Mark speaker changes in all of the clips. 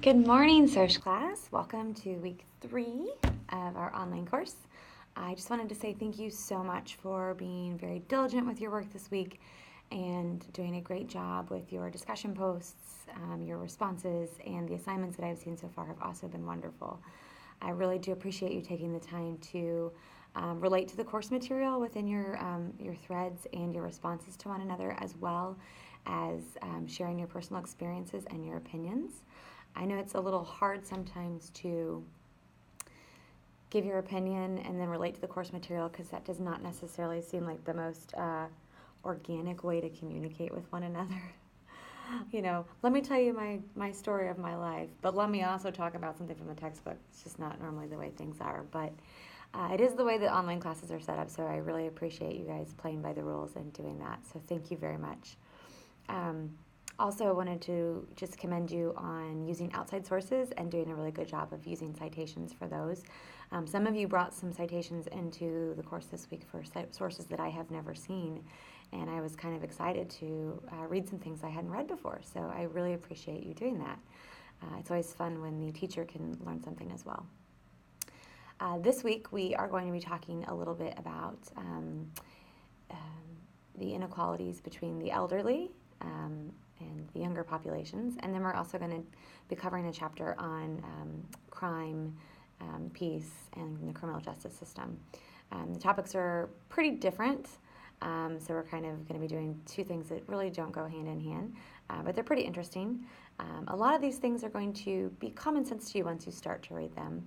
Speaker 1: Good morning, Search class. Welcome to week 3 of our online course. I just wanted to say thank you so much for being very diligent with your work this week and doing a great job with your discussion posts, your responses, and the assignments that I've seen so far have also been wonderful. I really do appreciate you taking the time to relate to the course material within your threads and your responses to one another, as well as sharing your personal experiences and your opinions. I know it's a little hard sometimes to give your opinion and then relate to the course material because that does not necessarily seem like the most organic way to communicate with one another. You know, let me tell you my story of my life, but let me also talk about something from the textbook. It's just not normally the way things are, but it is the way that online classes are set up, so I really appreciate you guys playing by the rules and doing that, so thank you very much. Also, I wanted to just commend you on using outside sources and doing a really good job of using citations for those. Some of you brought some citations into the course this week for sources that I have never seen, and I was kind of excited to read some things I hadn't read before, so I really appreciate you doing that. It's always fun when the teacher can learn something as well. This week, we are going to be talking a little bit about the inequalities between the elderly and the younger populations. And then we're also going to be covering a chapter on crime, peace, and the criminal justice system. The topics are pretty different, so we're kind of going to be doing two things that really don't go hand in hand, but they're pretty interesting. A lot of these things are going to be common sense to you once you start to read them,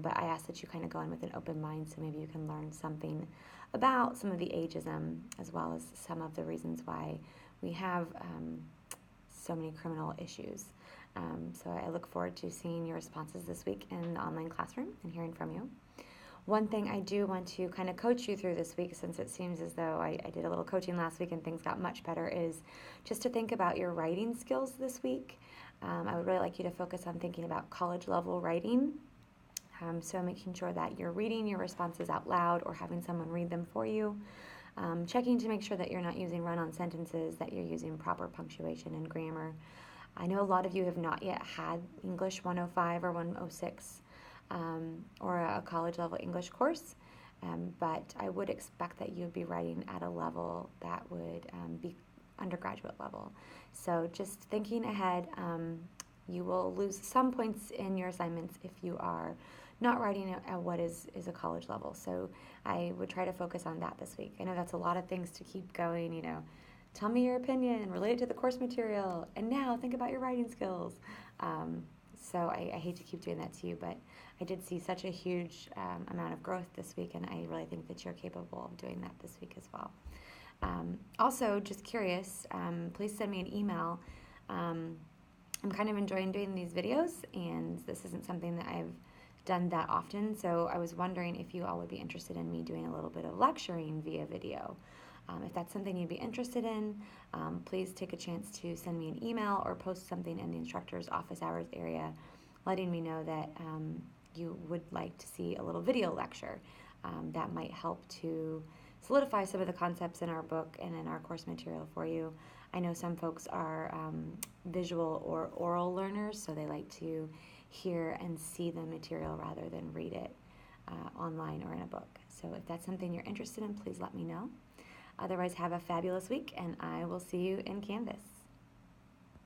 Speaker 1: but I ask that you kind of go in with an open mind so maybe you can learn something about some of the ageism as well as some of the reasons why we have so many criminal issues. So I look forward to seeing your responses this week in the online classroom and hearing from you. One thing I do want to kind of coach you through this week, since it seems as though I did a little coaching last week and things got much better, is just to think about your writing skills this week. I would really like you to focus on thinking about college level writing. So making sure that you're reading your responses out loud or having someone read them for you. Checking to make sure that you're not using run-on sentences, that you're using proper punctuation and grammar. I know a lot of you have not yet had English 105 or 106 or a college level English course, but I would expect that you'd be writing at a level that would be undergraduate level. So just thinking ahead, you will lose some points in your assignments if you are not writing at what is a college level. So I would try to focus on that this week. I know that's a lot of things to keep going, you know. Tell me your opinion, relate it to the course material, and now think about your writing skills. So I hate to keep doing that to you, but I did see such a huge amount of growth this week, and I really think that you're capable of doing that this week as well. Also, just curious, please send me an email. I'm kind of enjoying doing these videos, and this isn't something that I've done that often, so I was wondering if you all would be interested in me doing a little bit of lecturing via video. If that's something you'd be interested in, please take a chance to send me an email or post something in the instructor's office hours area letting me know that you would like to see a little video lecture. That might help to solidify some of the concepts in our book and in our course material for you. I know some folks are visual or oral learners, so they like to hear and see the material rather than read it online or in a book. So if that's something you're interested in, please let me know. Otherwise, have a fabulous week, and I will see you in Canvas.